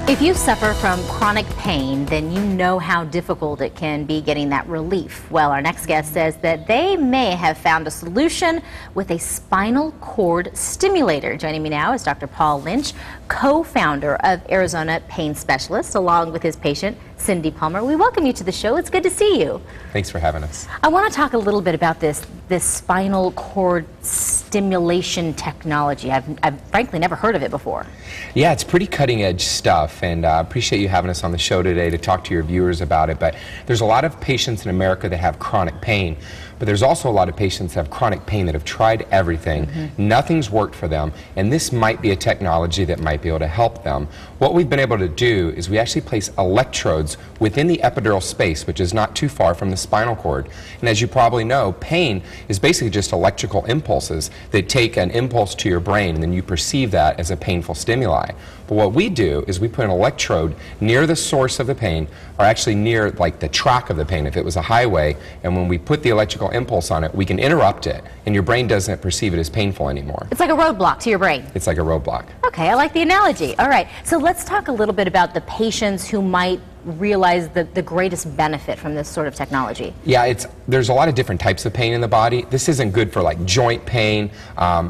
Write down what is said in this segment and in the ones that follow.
If you suffer from chronic pain, then you know how difficult it can be getting that relief. Well, our next guest says that they may have found a solution with a spinal cord stimulator. Joining me now is Dr. Paul Lynch, co-founder of Arizona Pain Specialists, along with his patient, Cindy Palmer. We welcome you to the show. It's good to see you. Thanks for having us. I want to talk a little bit about this spinal cord stimulation technology. I've frankly never heard of it before. Yeah, it's pretty cutting edge stuff, and I appreciate you having us on the show today to talk to your viewers about it. But there's a lot of patients in America that have chronic pain, but there's also a lot of patients that have chronic pain that have tried everything. Nothing's worked for them, and this might be a technology that might be able to help them. What we've been able to do is we actually place electrodes within the epidural space, which is not too far from the spinal cord. And as you probably know, pain is basically just electrical impulses that take an impulse to your brain, and then you perceive that as a painful stimuli. But what we do is we put an electrode near the source of the pain, or actually near like the track of the pain if it was a highway, and when we put the electrical impulse on it, we can interrupt it, and your brain doesn't perceive it as painful anymore. It's like a roadblock to your brain. It's like a roadblock. Okay, I like the analogy. All right, so let's talk a little bit about the patients who might realize the greatest benefit from this sort of technology. Yeah, there's a lot of different types of pain in the body. This isn't good for like joint pain.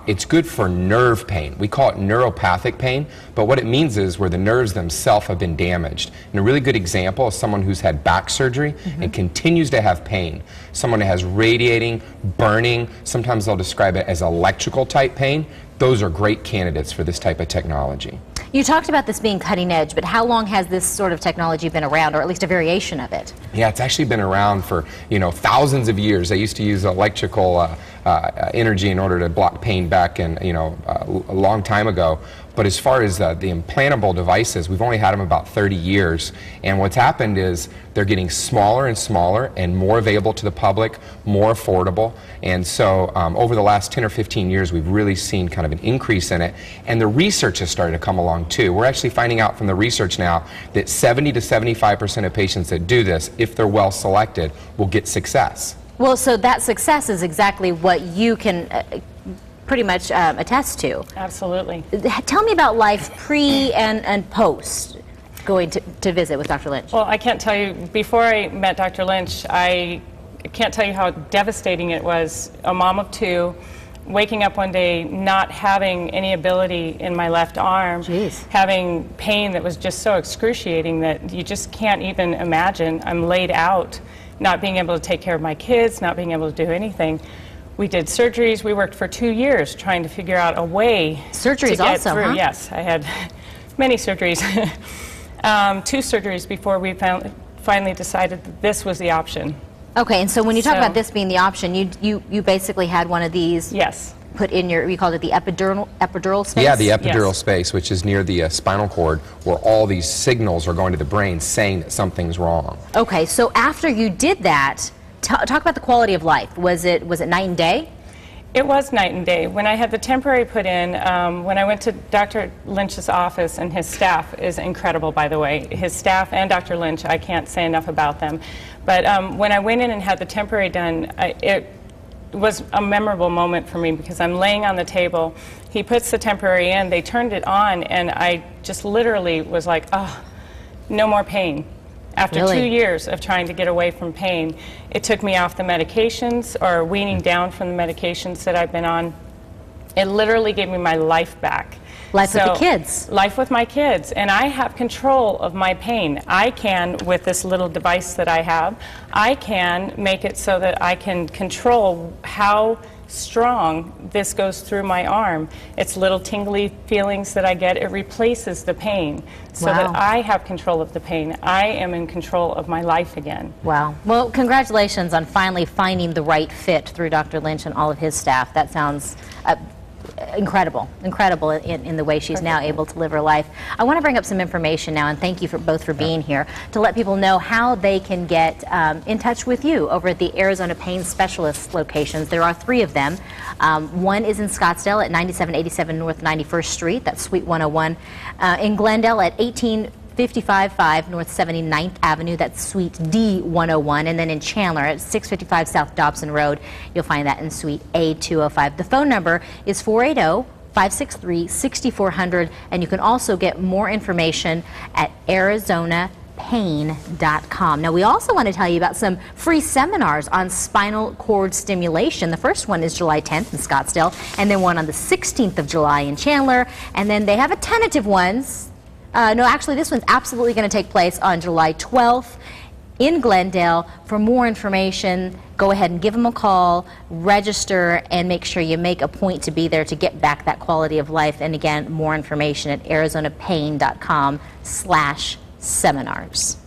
It's good for nerve pain. We call it neuropathic pain, but what it means is where the nerves themselves have been damaged. And a really good example is someone who's had back surgery and continues to have pain. Someone that has radiating, burning, sometimes they'll describe it as electrical type pain. Those are great candidates for this type of technology. You talked about this being cutting edge, but how long has this sort of technology been around, or at least a variation of it? Yeah, it's actually been around for, thousands of years. They used to use electrical energy in order to block pain back in, a long time ago. But as far as the implantable devices, we've only had them about 30 years. And what's happened is they're getting smaller and smaller and more available to the public, more affordable. And so over the last 10 or 15 years, we've really seen kind of an increase in it. And the research has started to come along too. We're actually finding out from the research now that 70 to 75% of patients that do this, if they're well selected, will get success. Well, so that success is exactly what you can pretty much attest to. Absolutely. Tell me about life pre and post going to visit with Dr. Lynch. Well, I can't tell you, before I met Dr. Lynch, I can't tell you how devastating it was. A mom of two, waking up one day not having any ability in my left arm, having pain that was just so excruciating that you just can't even imagine. I'm laid out, not being able to take care of my kids, not being able to do anything. We did surgeries. We worked for 2 years trying to figure out a way surgeries to get also, through. Huh? Yes, I had many surgeries. 2 surgeries before we finally decided that this was the option. Okay, and so when you talk about this being the option, you basically had one of these put in your, we called it the epidural space? Yeah, the epidural space, which is near the spinal cord, where all these signals are going to the brain saying that something's wrong. Okay, so after you did that, talk about the quality of life. Was it night and day? It was night and day. When I had the temporary put in, when I went to Dr. Lynch's office, and his staff is incredible, by the way. His staff and Dr. Lynch, I can't say enough about them. But when I went in and had the temporary done, it was a memorable moment for me because I'm laying on the table. He puts the temporary in, they turned it on, and I just literally was like, oh, no more pain. After 2 years of trying to get away from pain, it took me off the medications, or weaning down from the medications that I've been on. It literally gave me my life back. Life with the kids. Life with my kids. And I have control of my pain. I can, with this little device that I have, I can make it so that I can control how strong this goes through my arm. It's little tingly feelings that I get. It replaces the pain so that I have control of the pain. I am in control of my life again. Wow. Well, congratulations on finally finding the right fit through Dr. Lynch and all of his staff. That sounds incredible in the way she's now able to live her life. I want to bring up some information now, and thank you both for being here, to let people know how they can get in touch with you over at the Arizona Pain Specialists locations. There are 3 of them. One is in Scottsdale at 9787 North 91st Street, that's Suite 101. In Glendale at 1855 North 79th Avenue, that's Suite D101, and then in Chandler at 655 South Dobson Road, you'll find that in Suite A205. The phone number is 480 563-6400, and you can also get more information at arizonapain.com. Now, we also want to tell you about some free seminars on spinal cord stimulation. The first one is July 10th in Scottsdale, and then one on the 16th of July in Chandler, and then they have a tentative ones. No, actually, this one's absolutely going to take place on July 12th in Glendale. For more information, go ahead and give them a call, register, and make sure you make a point to be there to get back that quality of life. And again, more information at arizonapain.com/seminars.